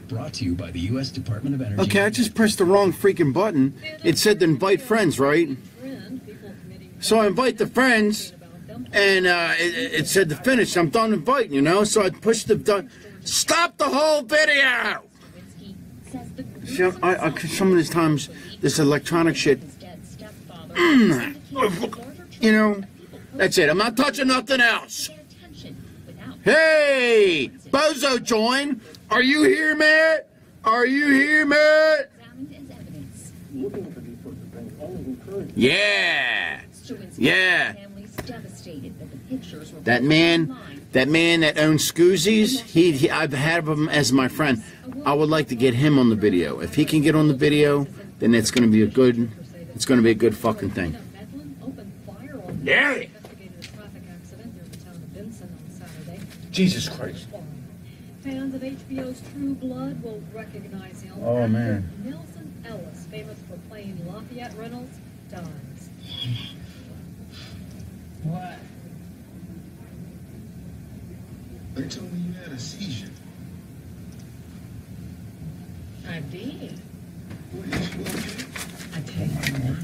Brought to you by the U.S. Department of Energy. Okay, I just pressed the wrong freaking button. It said to invite friends, right? So I invite the friends, and it said to finish. I'm done inviting, you know? So I pushed the done. Stop the whole video! See, some of these times, this electronic shit, you know, that's it. I'm not touching nothing else. Hey, Bozo join. Are you here, Matt? Are you here, Matt? Yeah. Yeah. That man that owns Scoozies, I've had him as my friend. I would like to get him on the video. If he can get on the video, then it's going to be a good, fucking thing. Yeah. Jesus Christ. Fans of HBO's True Blood will recognize him. Oh, man. Nelson Ellis, famous for playing Lafayette Reynolds, dies. What? They told me you had a seizure. I did. What did you go get? I tell you now.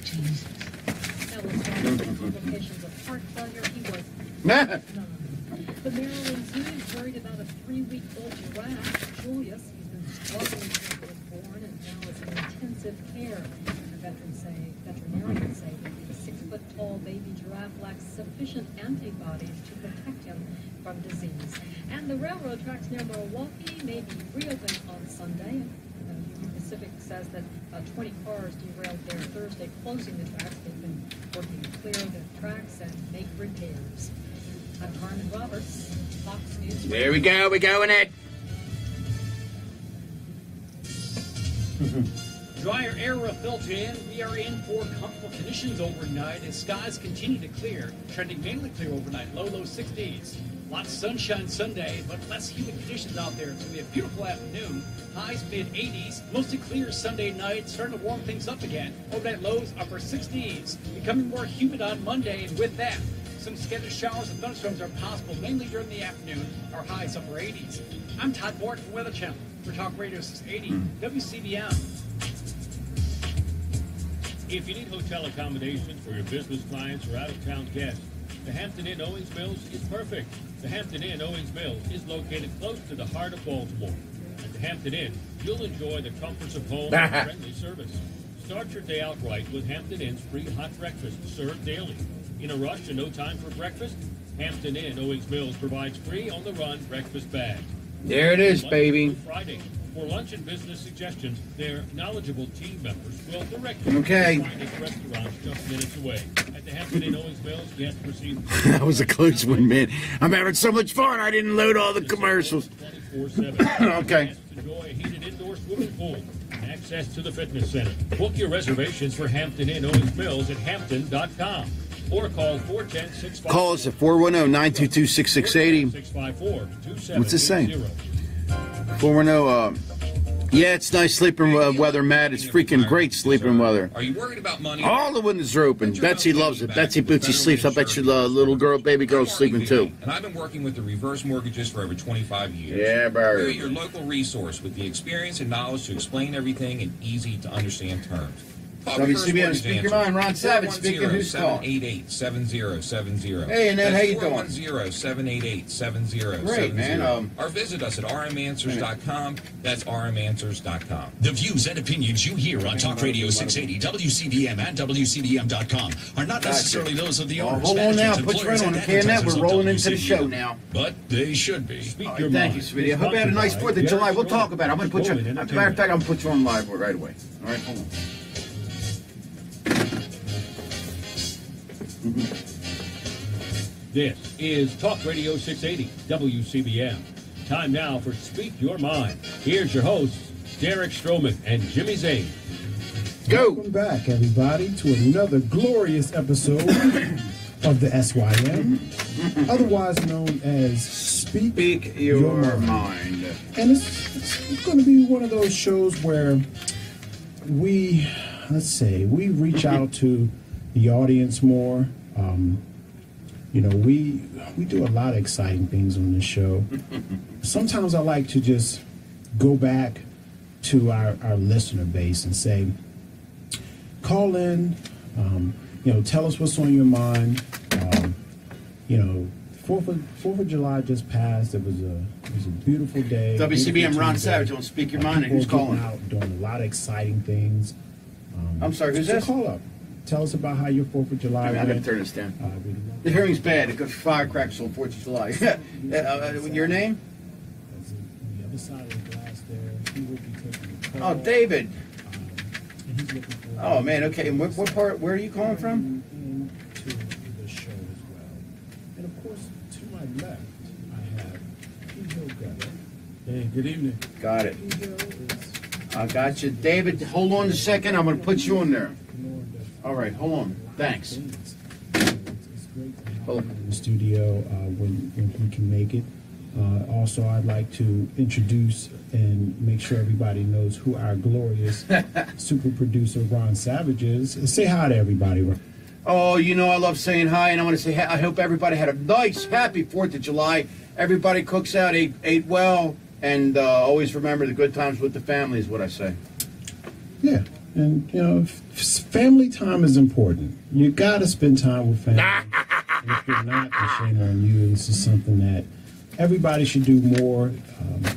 Jesus. Ellis died of complications of heart failure. He was none. The Maryland Zoo is worried about a 3-week-old giraffe, Julius. He's been struggling since he was born and now is in intensive care. Veterinarians say that the 6-foot-tall baby giraffe lacks sufficient antibodies to protect him from disease. And the railroad tracks near Milwaukee may be reopened on Sunday. Union Pacific says that 20 cars derailed there Thursday, closing the tracks. They've been working to clear the tracks and make repairs. I'm Carmen Roberts, Fox News. There we go, we're going it. Drier air will filter in. We are in for comfortable conditions overnight as skies continue to clear. Trending mainly clear overnight, low 60s. Lots of sunshine Sunday, but less humid conditions out there. It's going to be a beautiful afternoon. Highs mid-80s. Mostly clear Sunday night. Starting to warm things up again. Overnight lows upper 60s. Becoming more humid on Monday, and with that, some scattered showers and thunderstorms are possible, mainly during the afternoon. Our highs upper 80s. I'm Todd Morton from Weather Channel for Talk Radio 680 WCBM. If you need hotel accommodations for your business clients or out-of-town guests, the Hampton Inn Owings Mills is perfect. The Hampton Inn Owings Mills is located close to the heart of Baltimore. At the Hampton Inn, you'll enjoy the comforts of home and friendly service. Start your day out right with Hampton Inn's free hot breakfast served daily. In a rush and no time for breakfast? Hampton Inn Owings Mills provides free on-the-run breakfast bags. There it is, baby. Friday. For lunch and business suggestions, their knowledgeable team members will direct you Okay. to find a restaurant just minutes away. At the Hampton Inn Owings Mills, guests receive... That was a close one, man. I'm having so much fun, I didn't load all the commercials. 24/7. Okay. Guests enjoy a heated indoor swimming pool and access to the fitness center. Book your reservations for Hampton Inn Owings Mills at hampton.com. Or call 410-654. Call us at 410-922-6680. 654-2780. What's it say? 410, yeah, it's nice sleeping weather, Matt. It's freaking great sleeping weather. Are you worried about money? All the windows are open. Betsy loves it. Betsy Bootsy sleeps. I bet you the little girl, baby girl's sleeping too. And I've been working with the reverse mortgages for over 25 years. Yeah, bro. We're your local resource with the experience and knowledge to explain everything in easy to understand terms. WCBM, speak your mind. Ron Savage speaking. Who's calling? 410-788-7070. Hey, Annette, how you doing? 410-788-7070. Great, man. Or visit us at rmanswers.com. That's rmanswers.com. The views and opinions you hear on Talk Radio 680, WCBM, and WCBM.com are not necessarily those of the owners, Hold on now. managers, Put your employers, on and the net. advertisers We're of rolling into the show WCBM. now. But they should be. All right, thank you, sweetie. I hope you had a nice 4th of July. We'll talk about it. I'm going to put you, as a matter of fact, I'm going to put you on live right away. All right, hold on. This is Talk Radio 680 WCBM. Time now for Speak Your Mind. Here's your hosts, Derek Stroman and Jimmy Zane. Go! Welcome back, everybody, to another glorious episode of the SYM, otherwise known as Speak Your Mind. And it's going to be one of those shows where we reach out to the audience more. You know, we do a lot of exciting things on this show. sometimes I like to just go back to our listener base and say, call in, tell us what's on your mind. 4th of July just passed. It was a beautiful day. WCBM Ron Savage on Speak Your Mind. And who's calling? Out doing a lot of exciting things. I'm sorry, who's so this? Call up. Tell us about how your 4th of July I went. gotta turn this down. Really The hearing's bad. It goes firecrackers on 4th of July. Your name? on the other side of the glass there. He will be taking the call. Oh, David. And he's looking for Oh, man, okay. And what part, where are you calling from? into the show as well. And of course, to my left, I have P-Hill Gutter. Hey, good evening. Got it. P-Hill is I got you. David, hold on a second. I'm going to put you on there. Lord of All right, hold on. Thanks. things. It's great to have Hold him in the studio when he can make it. Also, I'd like to introduce and make sure everybody knows who our glorious super producer Ron Savage is. Say hi to everybody, Ron. Oh, I love saying hi, and I want to say I hope everybody had a nice, happy 4th of July. Everybody cooks out, ate well, and always remember the good times with the family is what I say. Yeah, and family time is important. You got to spend time with family. And if you're not, then shame on you. This is something that everybody should do more.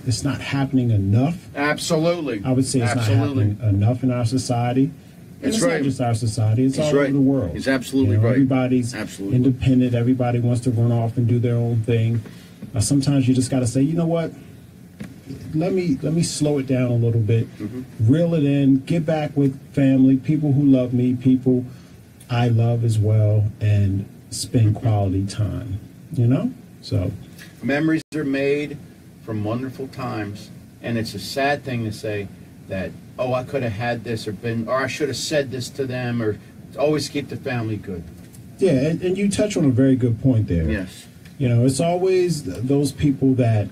It's not happening enough. Absolutely. I would say it's Absolutely. not happening enough in our society. And That's it's right. not just our society, it's He's all right. over the world. He's absolutely right. Everybody's Absolutely. independent. Everybody wants to run off and do their own thing. Sometimes you just got to say, you know what? Let me slow it down a little bit, reel it in, get back with family, people who love me, people I love as well, and spend quality time. So Memories are made from wonderful times, and it's a sad thing to say that, oh, I could have had this or I should have said this to them, or always keep the family good. yeah, and you touch on a very good point there. Yes. It's always those people that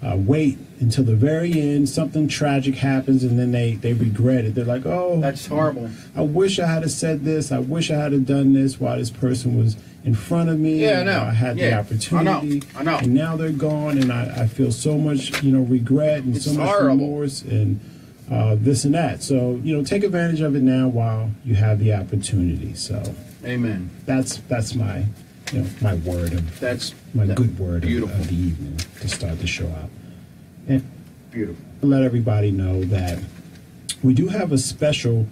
wait until the very end, something tragic happens, and then they regret it. They're like, oh, That's horrible. I wish I had said this. I wish I had done this while this person was in front of me. Yeah, I and know. I had the Yeah, opportunity. I know. And now they're gone, and I feel so much, regret and It's so much horrible. remorse and this and that. So, take advantage of it now while you have the opportunity. So Amen. that's my, my word of That's my good word Beautiful. of the evening to start the show out. And Beautiful. let everybody know that we do have a special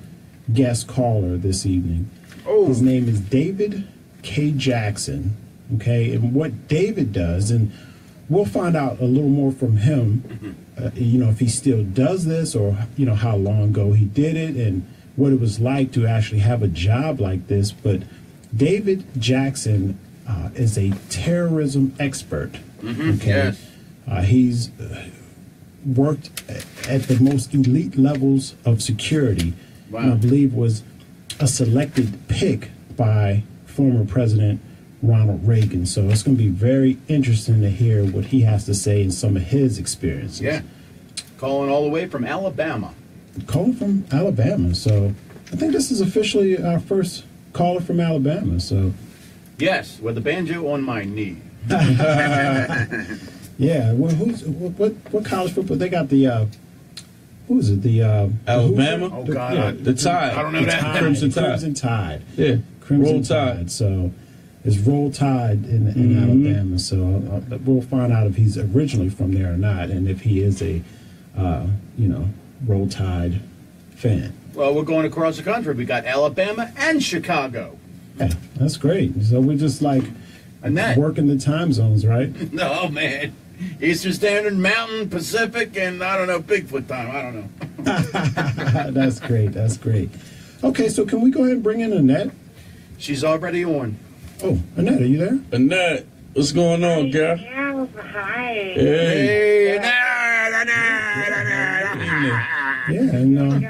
guest caller this evening. Oh. His name is David K. Jackson. Okay, and what David does, and we'll find out a little more from him, if he still does this or, how long ago he did it and what it was like to actually have a job like this. But David Jackson is a terrorism expert. Okay. Yes. He's worked at the most elite levels of security. Wow. And I believe was a selected pick by former President Ronald Reagan. So it's going to be very interesting to hear what he has to say and some of his experiences. Yeah. Calling all the way from Alabama. Calling from Alabama. So I think this is officially our first caller from Alabama. So Yes, with the banjo on my knee. yeah, well, what college football? They got the who is it? The Alabama? Hoosier? Oh, God. Yeah, the Tide. I don't know The that. Tide. Crimson Tide. Crimson Tide. Yeah. Crimson Roll Tide. So it's Roll Tide in Alabama. So we'll find out if he's originally from there or not, and if he is a Roll Tide fan. Well, we're going across the country. We got Alabama and Chicago. Yeah, that's great. So we're just like And that. working the time zones, right? No, man. Eastern Standard, Mountain, Pacific, and I don't know, Bigfoot time. I don't know. That's great. That's great. Okay, so can we go ahead and bring in Annette? She's already on. Oh, Annette, are you there? Annette, what's going on, girl? Yeah, hi. Hey. Hey, Yeah, and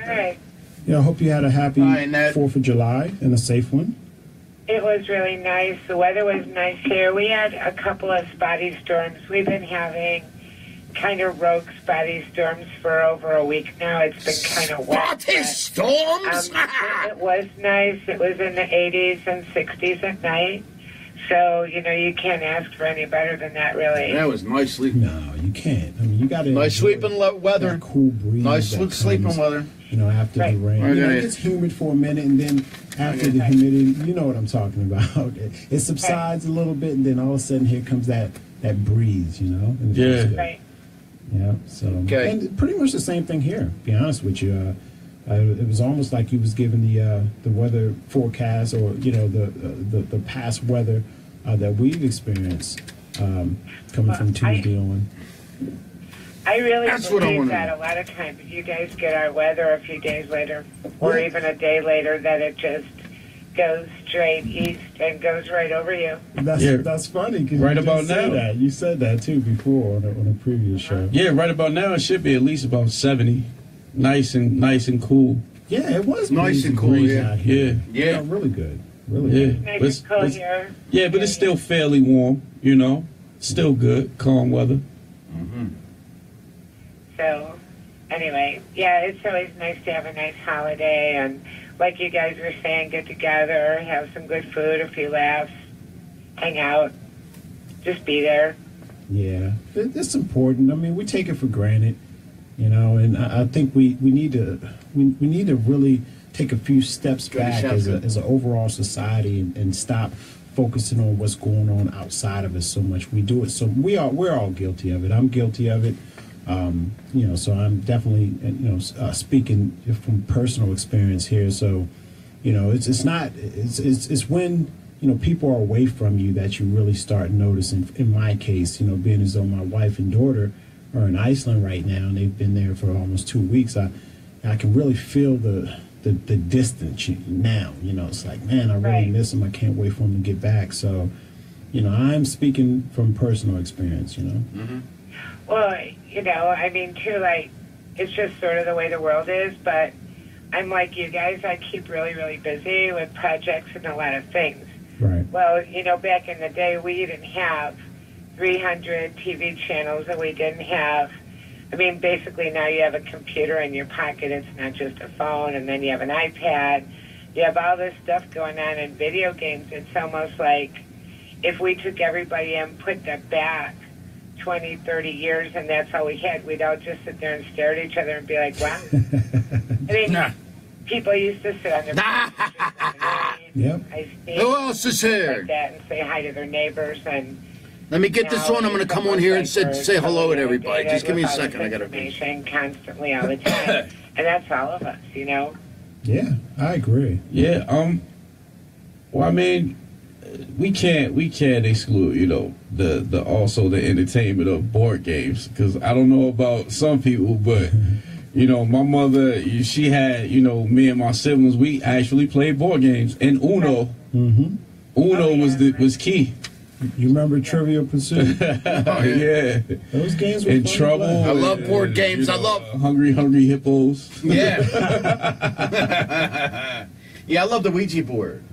Good. I hope you had a happy Hi, Annette. 4th of July and a safe one. It was really nice. The weather was nice here. We had a couple of spotty storms. We've been having kind of rogue spotty storms for over a week now. It's been kind of wet. Spotty storms? It was nice. It was in the 80s and 60s at night. So, you can't ask for any better than that, really. That was nice sleeping. No, you can't. I mean, you got to nice sleeping weather. That cool breeze. Nice sleeping weather. After the rain. It gets humid for a minute, and then after the humidity, you know what I'm talking about. It subsides a little bit, and then all of a sudden here comes that breeze, And Yeah. Yeah. So and pretty much the same thing here. To be honest with you, it was almost like he was given the weather forecast, or the past weather that we've experienced coming from Tuesday on. I really believe that a lot of times you guys get our weather a few days later, or even a day later, that it just goes straight east and goes right over you. That's funny, because right about now, you said that too before on a previous show. Yeah, right about now it should be at least about 70, nice and cool. Yeah, it was nice and cool. Yeah. Really good. Really good. Nice and cool here. Yeah, but it's still fairly warm. Still good, calm weather. Mm-hmm. So, anyway, yeah, it's always nice to have a nice holiday, and like you guys were saying, get together, have some good food, a few laughs, hang out, just be there. Yeah, it's important. I mean, we take it for granted, and I think we need to really take a few steps back as an overall society and stop focusing on what's going on outside of us so much. We do it we're all guilty of it. I'm guilty of it. So I'm definitely, speaking from personal experience here. So, it's when, people are away from you that you really start noticing. In my case, being as though my wife and daughter are in Iceland right now, and they've been there for almost 2 weeks, I can really feel the distance now. It's like, man, I really miss them. I can't wait for them to get back. So, I'm speaking from personal experience, Mm-hmm. Well, too, it's just sort of the way the world is, but I'm like you guys, I keep really, really busy with projects and a lot of things. Right. Well, back in the day, we didn't have 300 TV channels, and we didn't have, basically now you have a computer in your pocket, it's not just a phone, and then you have an iPad, you have all this stuff going on in video games. It's almost like if we took everybody and put them back 20, 30 years, and that's all we had, we'd all just sit there and stare at each other and be like, wow. People used to sit on their Who else is here? Like that, and say hi to their neighbors. And let me get this on. I'm going to come on here and say hello to everybody. Just give me a second. I got to information constantly all the time, and that's all of us, Yeah, I agree. Yeah. Well, we can't exclude, the also the entertainment of board games, because I don't know about some people, but my mother, she had, me and my siblings, we actually played board games, and Uno. Mm-hmm. Uno was key. You remember Trivial Pursuit? Yeah. Those games were In fun. Trouble. I love board games. I love Hungry Hippos. Yeah. Yeah, I love the Ouija board.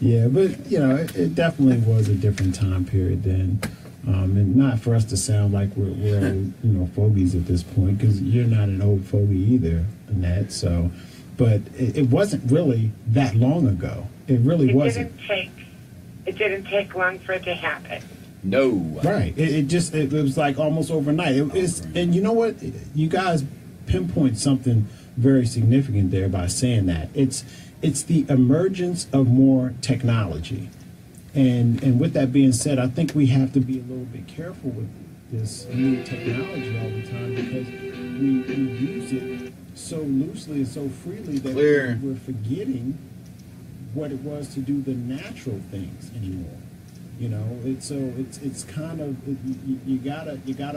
Yeah, but it definitely was a different time period then, and not for us to sound like we're old, fogies at this point, because you're not an old fogey either, Annette. So, but it wasn't really that long ago. It really wasn't. It didn't take long for it to happen. No. Right. It was like almost overnight. And you know what? You guys pinpoint something very significant there by saying that. It's the emergence of more technology. And with that being said, I think we have to be a little bit careful with this new technology all the time, because we use it so loosely and so freely that we're forgetting what it was to do the natural things anymore. It's kind of you gotta you kind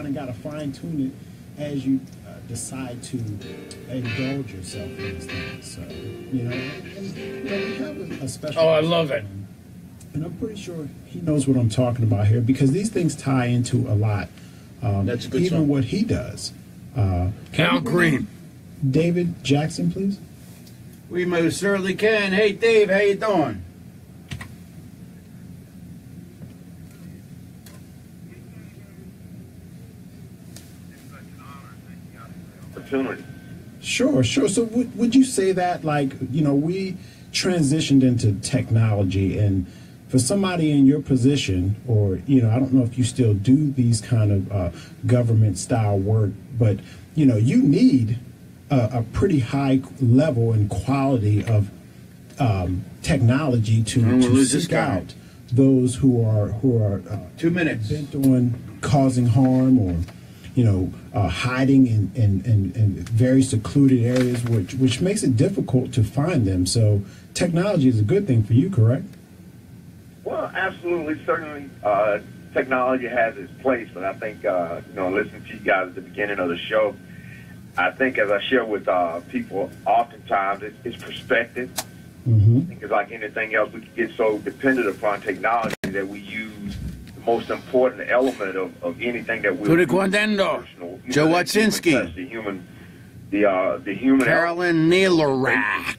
of gotta fine tune it as you decide to indulge yourself in these things. So we have a special. Oh, I love it. And I'm pretty sure he knows what I'm talking about here, because these things tie into a lot. That's a good even song. what he does. Cal Green. David Jackson, please. We most certainly can. Hey, Dave, how you doing? Opportunity. Sure. So would you say that, like, you know, we transitioned into technology, and for somebody in your position, or, you know, I don't know if you still do these kind of government style work, but, you know, you need a pretty high level and quality of technology to seek out those who are 2 minutes bent on causing harm, or, you know, hiding in very secluded areas, which makes it difficult to find them. So technology is a good thing for you, correct? Well, absolutely, certainly. Technology has its place, but I think, you know, listening to you guys at the beginning of the show, I think, as I share with people, oftentimes it's perspective. Mm-hmm. I think it's like anything else, we can get so dependent upon technology that we use the most important element of anything that we're doing. Joe Watsinski. The human Carolyn Nealorak.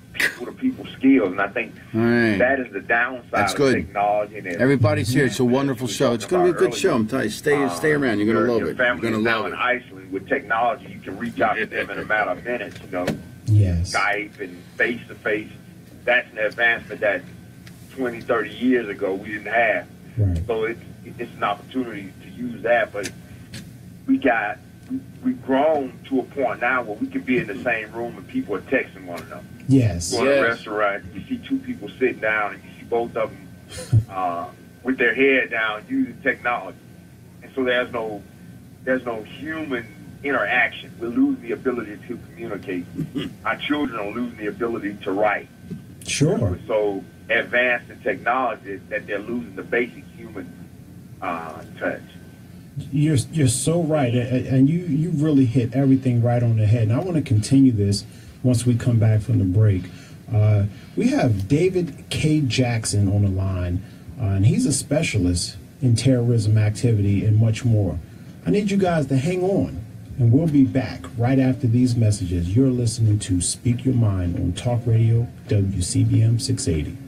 People skills, and I think that is the downside of technology. And everybody's here. It's a wonderful show. It's going to be a good show. I'm telling you, stay around. You're going to love it. You're going to love it. In Iceland, with technology, you can reach out to them in a matter of minutes. You know, yes. Skype and face to face. That's an advancement that 20, 30 years ago we didn't have. Right. So it's an opportunity to use that, but we've grown to a point now where we can be in the same room and people are texting one another. Yes. Go to a restaurant, you see two people sitting down, and you see both of them with their head down using technology, and so there's no human interaction. We're losing the ability to communicate. Our children are losing the ability to write. Sure. We're so advanced in technology that they're losing the basic human touch. You're so right, and you really hit everything right on the head. And I want to continue this once we come back from the break. We have David K. Jackson on the line, and he's a specialist in terrorism activity and much more. I need you guys to hang on, and we'll be back right after these messages. You're listening to Speak Your Mind on Talk Radio WCBM 680.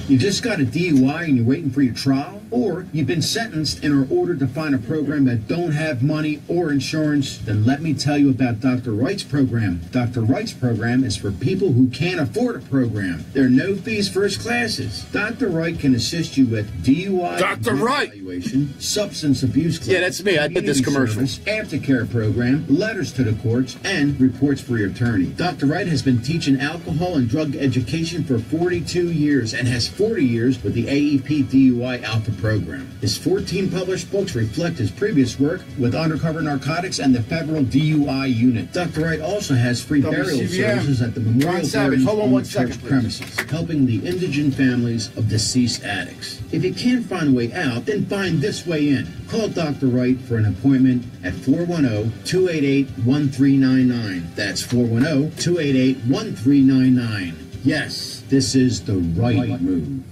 You just got a DUI and you're waiting for your trial? Or you've been sentenced and are ordered to find a program that don't have money or insurance? Then let me tell you about Dr. Wright's program. Dr. Wright's program is for people who can't afford a program. There are no fees for his classes. Dr. Wright can assist you with DUI evaluation, substance abuse claims, that's me. I did this commercial. Aftercare program, letters to the courts, and reports for your attorney. Dr. Wright has been teaching alcohol and drug education for 42 years and has 40 years with the AEP DUI Alpha program. His 14 published books reflect his previous work with undercover narcotics and the federal DUI unit. Dr. Wright also has free burial services at the Memorial Gardens church premises, helping the indigent families of deceased addicts. If you can't find a way out, then find this way in. Call Dr. Wright for an appointment at 410-288-1399. That's 410-288-1399. Yes, this is the right move.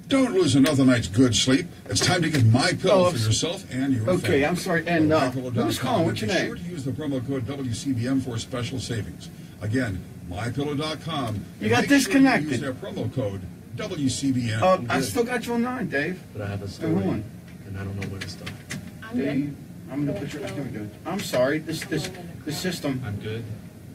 Don't lose another night's good sleep. It's time to get My Pillow for yourself and your family. Okay, I'm sorry. And who's calling? What's your name? Be sure to use the promo code WCBM for special savings. Again, MyPillow.com. You got disconnected. Use their promo code WCBM. I still got you on 9, Dave. But I have a story, and I don't know where to start. Dave, I'm gonna put your. I'm sorry. This system. I'm good.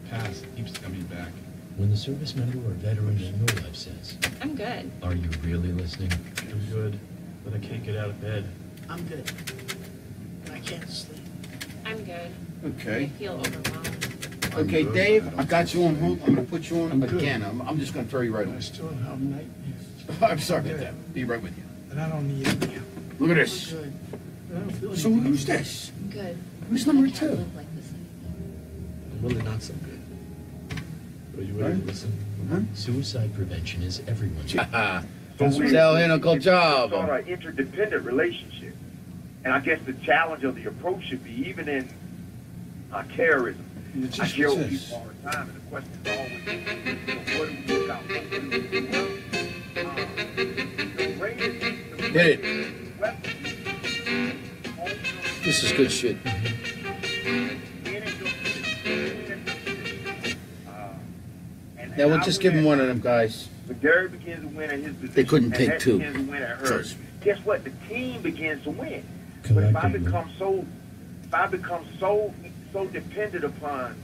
Pass keeps coming back. When the service member or veteran in your life says, I'm good. Are you really listening? I'm good, but I can't get out of bed. I'm good. But I can't sleep. I'm good. Okay. I feel overwhelmed. Okay, good. Dave, I got you on hold. I'm going to put you on again. I'm just going to throw you right on. I still have nightmares. I'm sorry about that. Be right with you. And I don't need any help. Look at this. I'm good. I don't feel So anything. who's this? I'm good. Who's number I can't 2? live like this I'm really not so good. Are you ready to listen? Suicide prevention is everyone's. Tell him Uncle Job. It's on an interdependent relationship. And I guess the challenge of the approach should be even in terrorism. I share with people all the time, and the question is always, what do we look out for? Well, the greatest Hit it. This is good shit. Now we'll just give him one of them guys. But Gary begins to win at his position. They couldn't and take Nat two. begins to win at hers. Guess what? The team begins to win. But if I become so dependent upon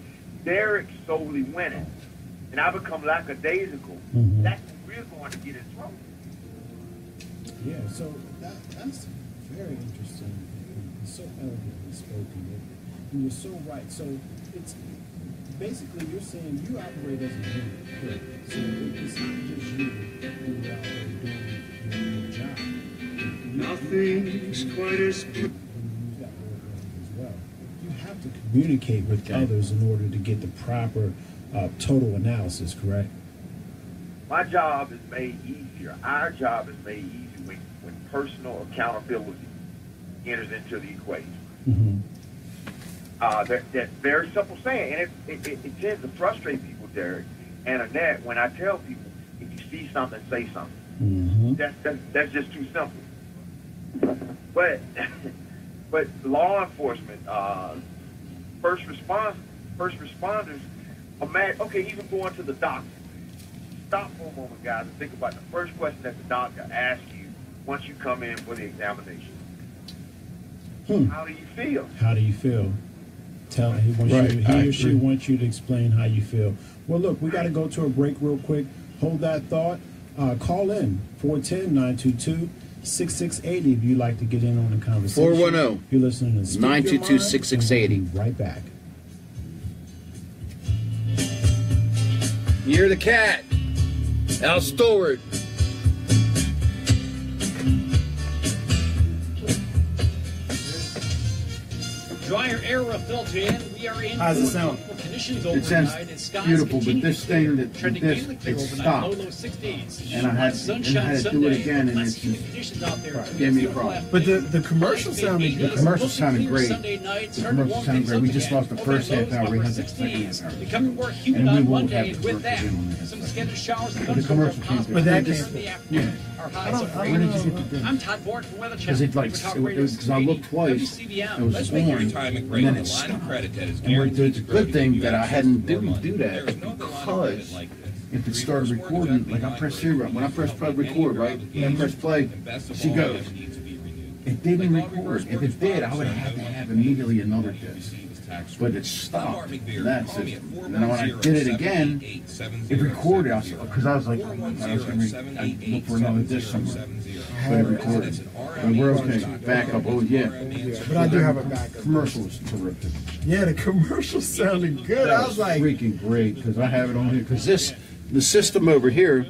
Derek solely winning, and I become lackadaisical, that's when we're going to get in trouble. Yeah, so that's very interesting. It's so elegantly spoken. And you're so right. So it's basically you're saying you operate as a unit. So it's not just you who are out there doing your job. Nothing's quite as good. You have to communicate with others in order to get the proper total analysis, correct? My job is made easier. Our job is made easier when personal accountability enters into the equation. That's very simple saying, and it tends to frustrate people, Derek and Annette, when I tell people, if you see something, say something. That's just too simple. But law enforcement, first responders, imagine, even going to the doctor. Stop for a moment, guys, and think about the first question that the doctor asks you once you come in for the examination. How do you feel? How do you feel? Tell he or she wants you to explain how you feel. Well, look, we got to go to a break real quick. Hold that thought. Call in 410-922-6680 if you'd like to get in on the conversation. 410 You're listening to 922-6680. Right back. You're the cat. Al Stewart. Drier air will filter in. We are in How's it sound? conditions It sounds overnight. And skies beautiful, but continue this to clear, thing, that trending this, mainly clear it overnight, stopped. low 60s. And I had Sunshine to do Sunday, it again, and less it's humid just conditions out there. gave me a problem. But the commercial sounded The commercial sounded great. Sunday night, The commercial sounded great. We just lost the first half hour. We had the second half hour. Becoming more humid And we on won't Monday, have and the with that, commercial some scattered showers and But the thunderstorms commercial are came possible through. later That in the is- afternoon. Our highs of Where did you get the I'm Todd Bork from Weather Because Channel. it because I looked twice. It was on, and then it stopped. And it's a good thing that I hadn't do that, because if it started recording, like I pressed zero, when I pressed play record, right? When I pressed play, she goes. It didn't record. If it did, I would have to have immediately another disc. But it stopped in that system. And then when I did it again, it recorded. Because I was like, oh my God, I was going to look for another disc somewhere. But it recorded. But we're okay. Backup. Oh, yeah. But I do have a backup. Commercial was terrific. Yeah, the commercial sounded good. That I was like, freaking great, because I have it on here. Because the system over here.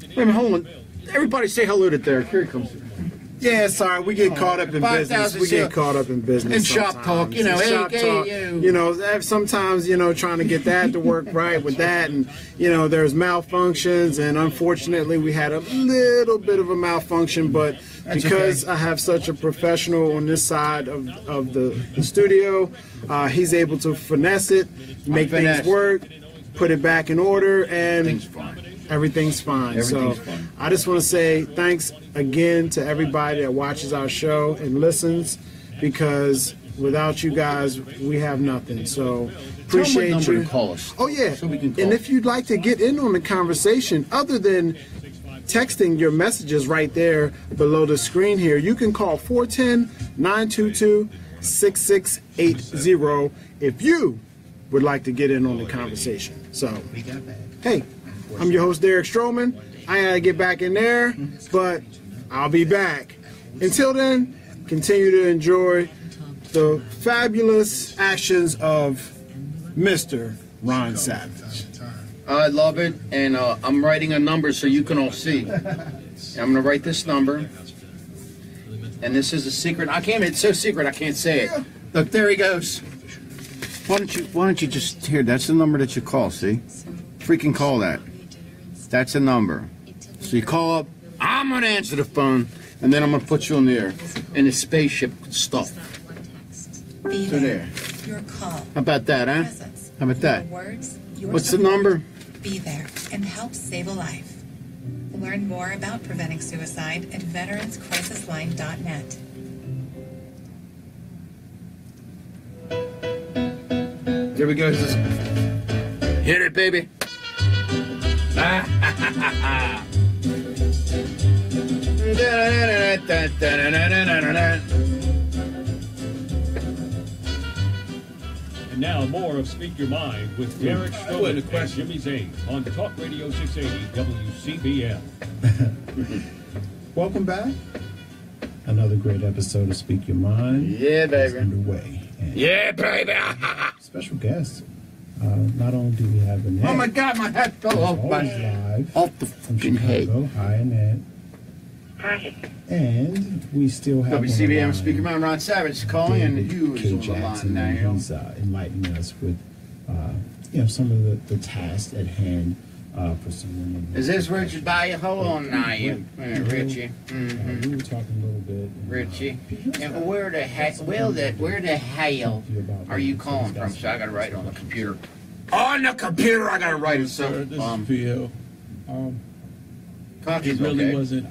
Wait a minute, hold on. Everybody say hello to Derek. Here he comes. yeah, sorry, we get caught up in 5,000 business. We get caught up in business. And shop sometimes. talk, you know, And hey, shop hey, talk, you. know, sometimes, trying to get that to work right with that. And, there's malfunctions. And unfortunately, we had a little bit of a malfunction. But That's because okay. I have such a professional on this side of the studio, he's able to finesse it, make things work, put it back in order, and everything's fine. Everything's So fine. I just want to say thanks again to everybody that watches our show and listens, because without you guys, we have nothing. So appreciate Tell them what number you. to call us. Oh yeah. So we can call. And if you'd like to get in on the conversation, other than texting your messages right there below the screen here, you can call 410-922-6680 if you would like to get in on the conversation. So, hey, I'm your host, Derek Stroman. I gotta get back in there, but I'll be back. Until then, continue to enjoy the fabulous actions of Mr. Ron Savage. I love it, and I'm writing a number so you can all see. I'm going to write this number, and this is a secret. It's so secret I can't say it. Look, there he goes. Why don't you just, here, that's the number that you call, see? Freaking call that. That's a number. So you call up, I'm going to answer the phone, and then I'm going to put you on the air in the spaceship stuff. Be So there. Your call. How about that, huh? How about that? Your words, your What's the support. number? Be there and help save a life. Learn more about preventing suicide at veteranscrisisline.net. Here we go. Hit it, baby. And now more of Speak Your Mind with Derek Stone and Jimmy Zane on Talk Radio 680 WCBM. Welcome back. Another great episode of Speak Your Mind. Yeah, baby. Is underway. And yeah, baby. Special guest. Not only do we have Annette. Oh my God, my head fell off live off the from fucking head. Chicago. Hi, Annette. Hi. And we still have WCBM Speaker Man Ron Savage calling, and Hugh is on the Jackson, line now. He's enlightening us with some of the tasks at hand for someone. Is this Richard Bayou? Hold on now, you. Richie. We were talking a little bit. Richie. And where the hell are you calling from? So I gotta write it on the computer. On the computer, I gotta write it. So, this is PL. Coffee's It really okay. wasn't.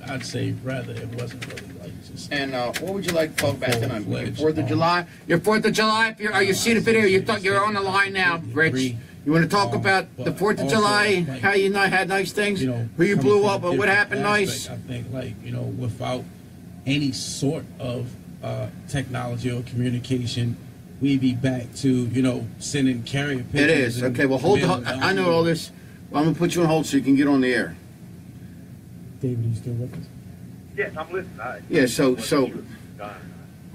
I'd say rather it wasn't really like just. And what would you like to talk about tonight? Your Full-fledged, 4th of July? Your 4th of July? Are you seeing the video? You thought you're on the line now, Rich. You want to talk about the 4th of July? like, how you had nice things? Who you coming blew from up? a Or what different happened nice? aspect, I think without any sort of technology or communication, we'd be back to sending carrier pigeons. It is. Okay, well, hold on. I know all this. Well, I'm going to put you on hold so you can get on the air. David, are you still with us? Yes, I'm listening. Yeah, so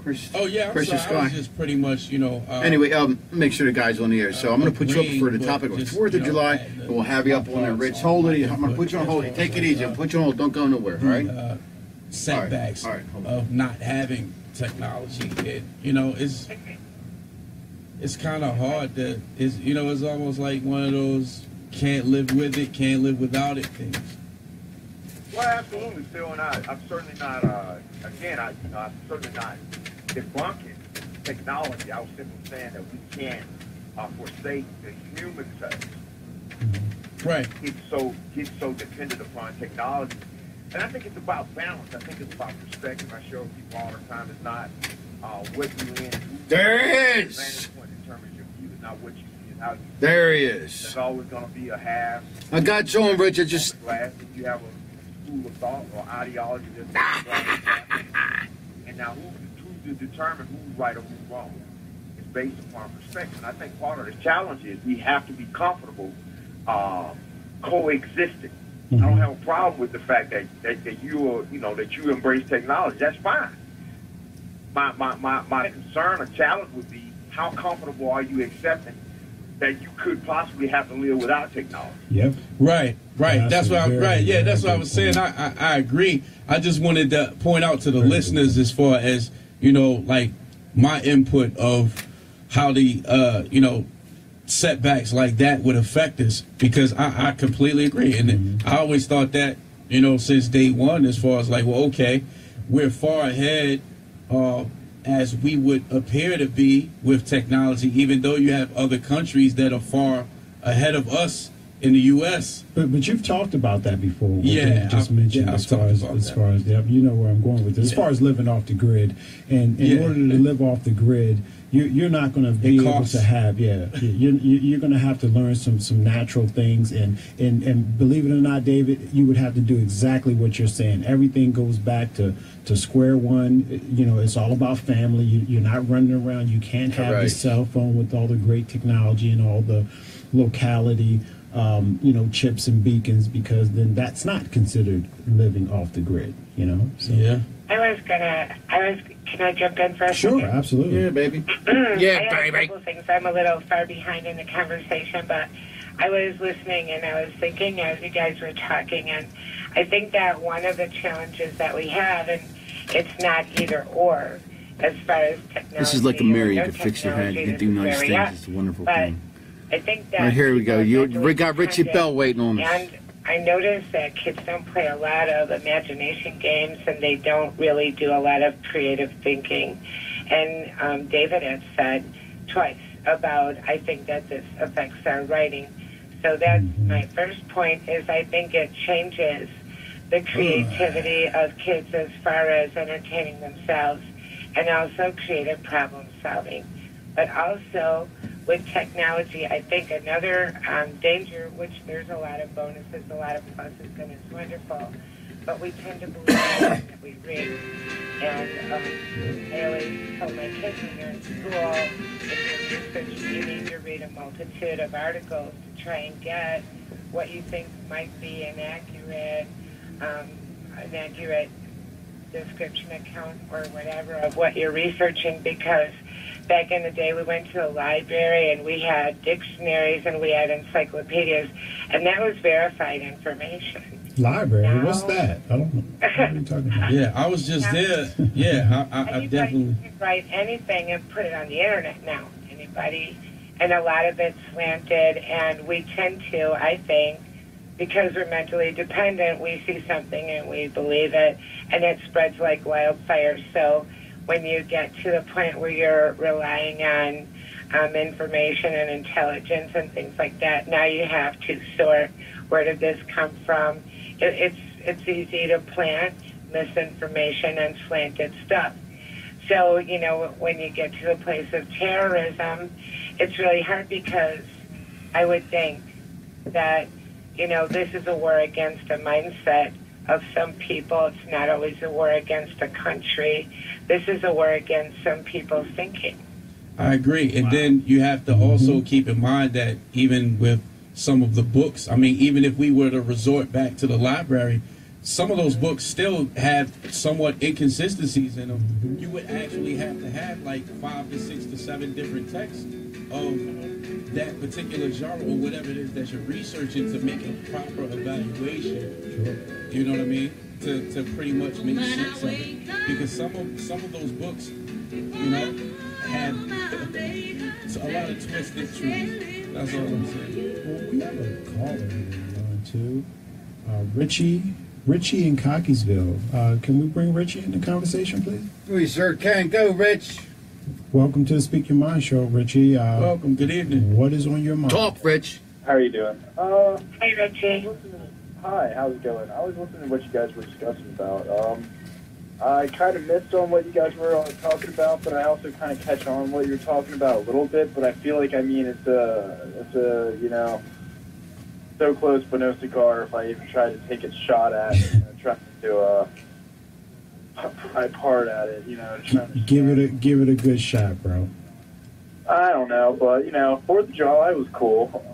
Chris. Oh yeah, Chris sorry, I Sky. was just pretty much Anyway, make sure the guy's on the air. So I'm going to put you up for the topic of 4th of July, and we'll have you up on there. Rich, hold it. I'm going to put you on hold. Take it easy. I'll put you on hold. Don't go nowhere, all right? setbacks of not having technology. It's kind of hard to. It's almost like one of those can't live with it, can't live without it things. Well, absolutely, Phil, and I'm certainly not. Again, I'm certainly not debunking technology. I was simply saying that we can't forsake the human touch. Right. It's so dependent upon technology, and I think it's about balance. I think it's about perspective. I show people all the time. It's not what you in. There it is. Point determines your view, not what you see and how you. There he is. There's always going to be a half. I got you on, Richard. Just. Glass. If you have a school of thought or ideology, and now who's to determine who's right or who's wrong? It's based upon perspective. And I think part of the challenge is we have to be comfortable coexisting. I don't have a problem with the fact that you embrace technology. That's fine. My concern or challenge would be how comfortable are you accepting that you could possibly have to live without technology? Yep. Right. That's what that's what I was saying. I agree. I just wanted to point out to the listeners as far as, like my input of how the setbacks like that would affect us, because I completely agree. And I always thought that, since day one, as far as like, well, okay, we're far ahead as we would appear to be with technology, even though you have other countries that are far ahead of us in the U.S. But you've talked about that before. What Yeah, you just mentioned as far as you know where I'm going with this. As far as living off the grid, and in order to live off the grid, you're not going to be able to have you're going to have to learn some natural things, and believe it or not, David, you would have to do exactly what you're saying. Everything goes back to square one. It's all about family. You're not running around. You can't have the cell phone with all the great technology and all the locality chips and beacons, because then that's not considered living off the grid, So. Yeah. Can I jump in for a Sure, second? absolutely. Yeah, baby. I have a couple things. I'm a little far behind in the conversation, but I was listening and I was thinking as you guys were talking, and I think that one of the challenges that we have, and it's not either or, as far as technology. This is like a mirror. You no can fix your head. You can technology, do nice this is things. where we It's a wonderful But thing. I think that Right, here we go. We got Richie Bell waiting on us. And I noticed that kids don't play a lot of imagination games, and they don't really do a lot of creative thinking. And David had said twice about, I think that this affects our writing. So that's my first point, is I think it changes the creativity of kids as far as entertaining themselves and also creative problem solving. But also with technology, I think another danger, which there's a lot of bonuses, a lot of pluses, and it's wonderful, but we tend to believe everything that we read. And I always tell my kids when they're in school, if you're researching, you need to read a multitude of articles to try and get what you think might be an accurate description account or whatever of what you're researching, because back in the day we went to a library and we had dictionaries and we had encyclopedias, and that was verified information. Library? Now, what's that? I don't know. What are you talking about? Yeah, I was just there. Yeah, I definitely. You can write anything and put it on the internet now. Anybody, and a lot of it's slanted, and we tend to, I think, because we're mentally dependent, we see something and we believe it, and it spreads like wildfire. So when you get to the point where you're relying on information and intelligence and things like that, now you have to sort, where did this come from? It's easy to plant misinformation and slanted stuff. So, you know, when you get to the place of terrorism, it's really hard, because I would think that, you know, this is a war against a mindset of some people. It's not always a war against a country. This is a war against some people's thinking. I agree. And then you have to also keep in mind that even with some of the books, I mean, even if we were to resort back to the library, some of those books still have somewhat inconsistencies in them. You would actually have to have like 5 to 6 to 7 different texts of that particular genre or whatever it is that you're researching to make a proper evaluation. You know what I mean? To pretty much make sense of it. Because some of those books, you know, have a lot of twisted truth. That's all I'm saying. Well, we have a caller here too. Richie in Cockeysville. Can we bring Richie into conversation, please? We sure can. Go, Rich. Welcome to the Speak Your Mind show, Richie. Welcome. Good evening. What is on your mind? Talk, Rich. How are you doing? Hey, Richie. Hi, how's it going? I was listening to what you guys were discussing about. I kind of missed on what you guys were talking about, but I also kind of catch on what you're talking about a little bit. But I feel like, I mean, it's a you know, so close but no cigar. If I even try to take a shot at it, you know, trying to pry part at it, you know, trying to give it a good shot, bro. I don't know, but you know, 4th of July was cool.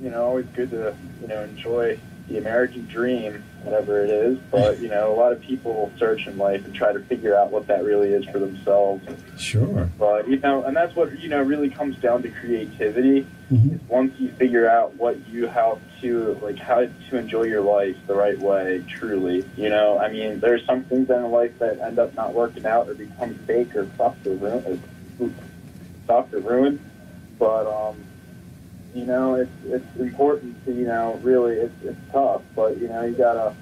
You know, always good to, you know, enjoy the American dream, whatever it is. But you know, a lot of people search in life and try to figure out what that really is for themselves. Sure. But you know, and that's what, you know, really comes down to creativity. Is once you figure out how to enjoy your life the right way, truly. You know, I mean, there's some things in life that end up not working out or become fake or sucked or ruined. But you know, it's important to, you know, really, it's tough, but you know, you gotta,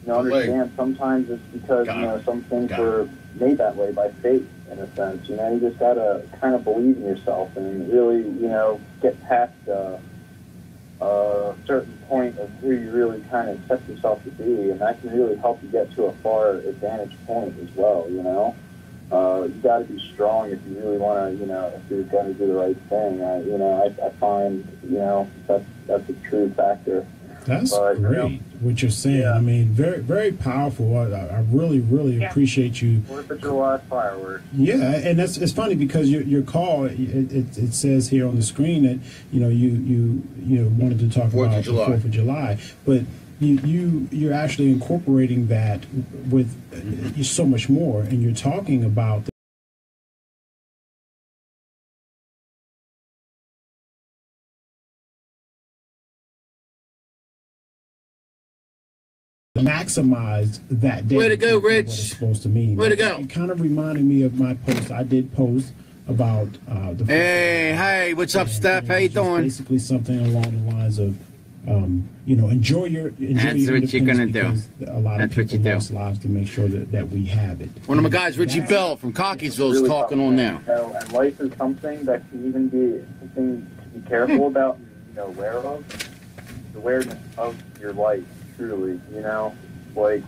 you know, understand sometimes it's because, you know, some things were made that way by fate, in a sense. You know, you just gotta kind of believe in yourself and really, you know, get past a certain point of where you really kind of accept yourself to be, and that can really help you get to a far advantage point as well. You know, you got to be strong if you really want to, you know, if you're going to do the right thing. You know, I find, you know, that's a true factor. That's but, great, you know, what you're saying. Yeah. I mean, very, very powerful. I really appreciate you. 4th of July fireworks. Yeah, and it's funny because your call, it says here on the screen that, you know, you wanted to talk about the 4th of July, but you're actually incorporating that with so much more, and you're talking about maximize that day. Way to go, Rich. What it's supposed to mean. Way to go. It kind of reminded me of my post. I did post about the. Hey, what's up, Steph? How you doing? Basically, something along the lines of, you know, enjoy your. That's what you're gonna do. A lot of people lost lives to make sure that we have it. One of my guys, Richie Bell from Cockeysville, is talking on now. You know, and life is something that can even be something to be careful about. aware of, the awareness of your life, truly, like,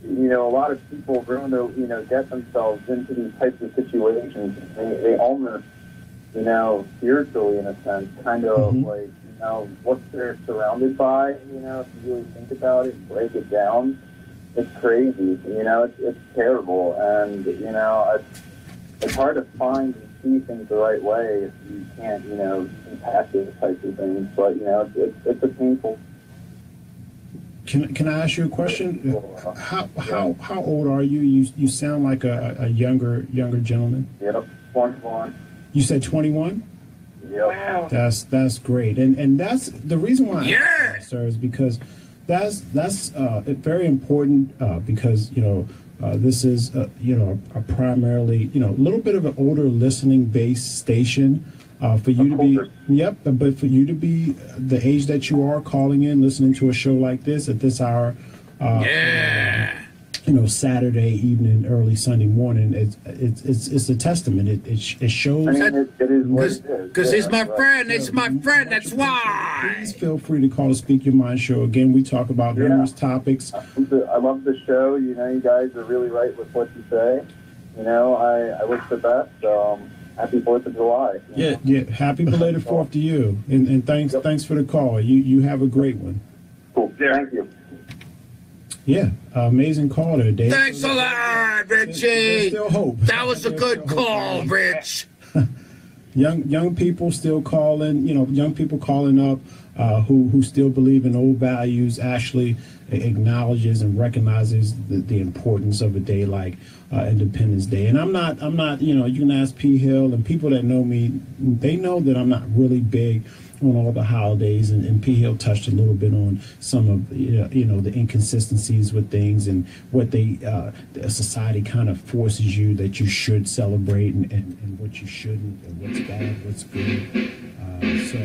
a lot of people ruin their, get themselves into these types of situations. They almost, spiritually, in a sense, kind of like, what they're surrounded by, if you really think about it and break it down, it's crazy, it's terrible. And, it's hard to find and see things the right way if you can't, impact those types of things. But, it's a painful. Can I ask you a question? How old are you? You sound like a younger gentleman. Yep, 21. You said 21? Yep. Wow. That's great, and that's the reason why I ask that, sir, is because that's very important because this is a primarily a little bit of an older listening based station. For you to be, but for you to be the age that you are, calling in, listening to a show like this at this hour, Saturday evening, early Sunday morning, it's a testament. It shows. It is what it is. Because he's my friend. It's my friend. That's why. Please feel free to call the Speak Your Mind show. Again, we talk about numerous topics. I love the show. You guys are really right with what you say. I wish the best. Happy 4th of July. Yeah. Happy belated 4th to you, and thanks for the call. You have a great one. Cool. Thank you. Yeah, amazing call there, Dave. Thanks a lot, Richie. There's still hope. That was a good call, Rich. Young people still calling. Young people calling up who still believe in old values. Actually acknowledges and recognizes the importance of a day like Independence Day. And I'm not. You can ask P. Hill and people that know me. They know that I'm not really big on all the holidays, and P. Hill touched a little bit on some of the inconsistencies with things and what the society kind of forces you that you should celebrate and what you shouldn't, and what's bad, what's good. So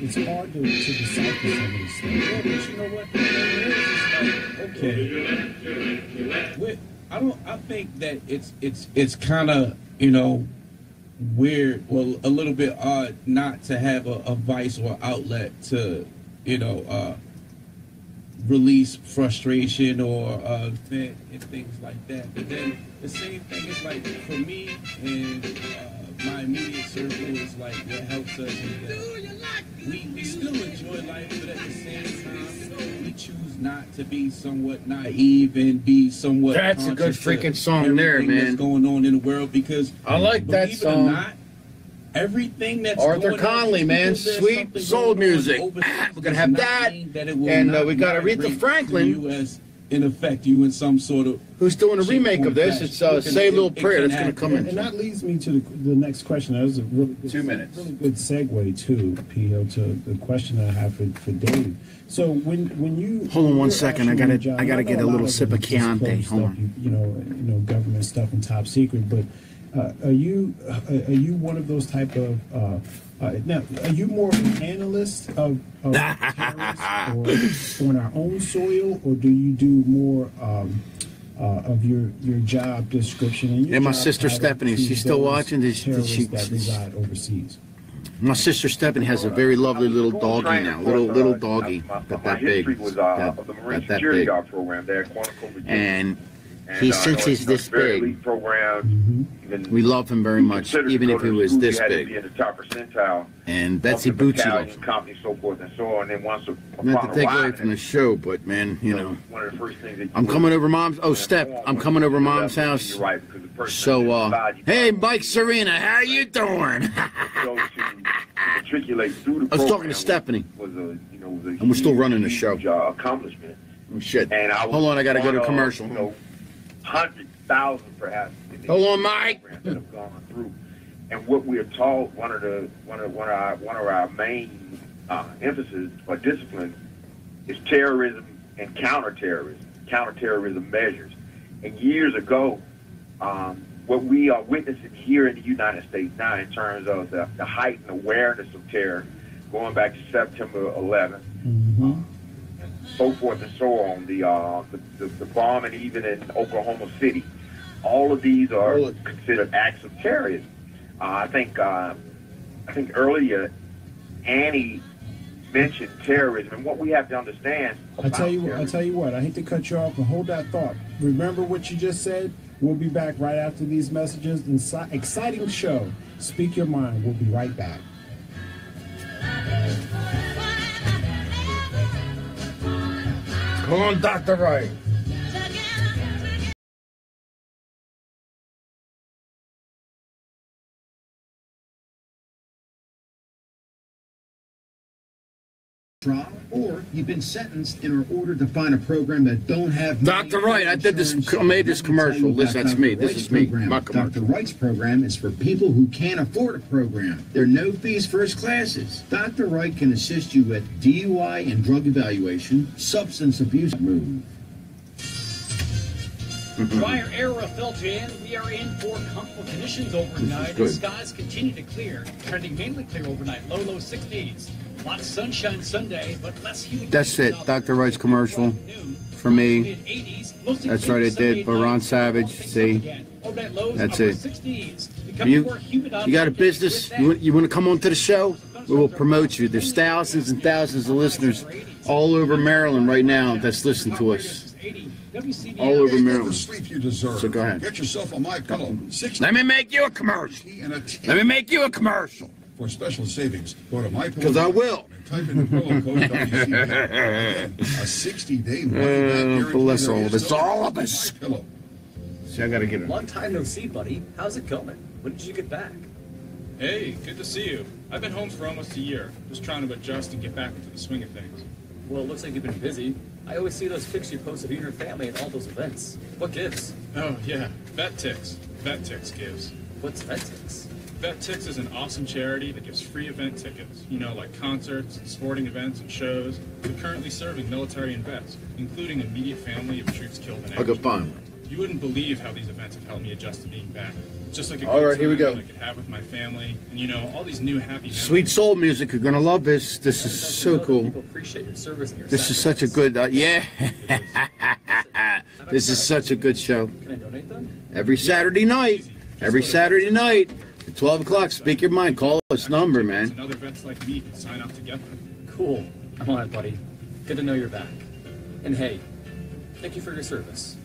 it's hard to decipher some of this stuff. Yeah, but you know what? Okay. I think that it's kind of weird, well, a little bit odd not to have a vice or outlet to release frustration or vent and things like that. But then the same thing is like for me and my immediate circle is like what helps us is that we still enjoy life, but at the same time we choose not to be somewhat naive and be somewhat. That's a good freaking song there, man. That's going on in the world, because I like that song. It or not, everything Arthur Conley, man, sweet soul music. We're gonna have that, and we got Aretha Franklin. In effect, you in some sort of who's doing a remake of this. It's Say a Little Prayer that's going to come in. And that leads me to the next question. That was a really good, 2 minutes. Really good segue too, P.O., to the question that I have for Dave. So when you hold on 1 second, I gotta get a little sip of Chianti. Hold on. You know, government stuff and top secret, but are you one of those type of now, are you more of an analyst of terrorists or on our own soil, or do you do more of your job description? And my sister Stephanie, is she still watching? Did she that reside overseas? My sister Stephanie has a very lovely little doggy now, little doggy, that big, that big, and since he's this big, we love him very much, even if he was this big. And Betsy Bootsy loves him. So forth and so on. And once not to take away from the show, but man, one of the first things I'm coming over Mom's. Oh, Step, I'm coming over Mom's house. So, hey, Mike Serena, how you doing? I was talking to Stephanie. And we're still running the show. Accomplishment. Oh, shit. And hold on, I got to go to commercial. 100,000 perhaps. Hold on, Mike. That have gone through, and what we are taught, one of our main emphasis or discipline is terrorism and counterterrorism measures. And years ago, what we are witnessing here in the United States now, in terms of the heightened awareness of terror, going back to September 11th. So forth and so on, the bombing even in Oklahoma City, all of these are considered acts of terrorism. I think earlier Annie mentioned terrorism, and what we have to understand. I tell you what. I hate to cut you off, but hold that thought. Remember what you just said. We'll be back right after these messages. Exciting show. Speak Your Mind. We'll be right back. Come on, Dr. Wright. Or you've been sentenced and are ordered to find a program that don't have... Dr. Wright, I made this commercial. Listen, that's me. This is me. My commercial. Dr. Wright's program is for people who can't afford a program. There are no fees first classes. Dr. Wright can assist you with DUI and drug evaluation, substance abuse move. Prior era filter in. We are in for comfortable conditions overnight. The skies continue to clear, trending mainly clear overnight. Low 60s. Lots of sunshine Sunday, but less humid. That's it. Dr. Wright's commercial for me. That's right, I did. For Ron Savage. See? That's it. You got a business? You want to come on to the show? We will promote you. There's thousands and thousands of listeners all over Maryland right now that's listening to us. All over Maryland. Sleep you deserve. So go ahead. Get yourself a MyPillow. Let me make you a commercial. Let me make you a commercial. For special savings, go to MyPillow. Because I will. Type in the promo code WCBM. A 60-day money back bless all of us. All of us. See, I got to get it. Long time no see, buddy. How's it going? When did you get back? Hey, good to see you. I've been home for almost a year, just trying to adjust and get back into the swing of things. Well, it looks like you've been busy. I always see those pics you post of you and your family at all those events. What gives? Oh, yeah. VetTix. VetTix gives. What's VetTix? VetTix is an awesome charity that gives free event tickets, like concerts, and sporting events, and shows. We're currently serving military and vets, including immediate family of troops killed in action. I'll go find one. You wouldn't believe how these events have helped me adjust to being back. Just like a all right, here we go. I could have with my family, and all these new happy memories. Sweet soul music. You're gonna love this. This is so cool. People appreciate your service and your This is such a good. Yeah. This is such a good show. Can I donate them? Every Saturday night. Every Saturday night. At 12 o'clock, Speak Your Mind. Call this number, man. And other vets like me can sign up together. Cool. I'm on it, buddy. Good to know you're back. And hey, thank you for your service.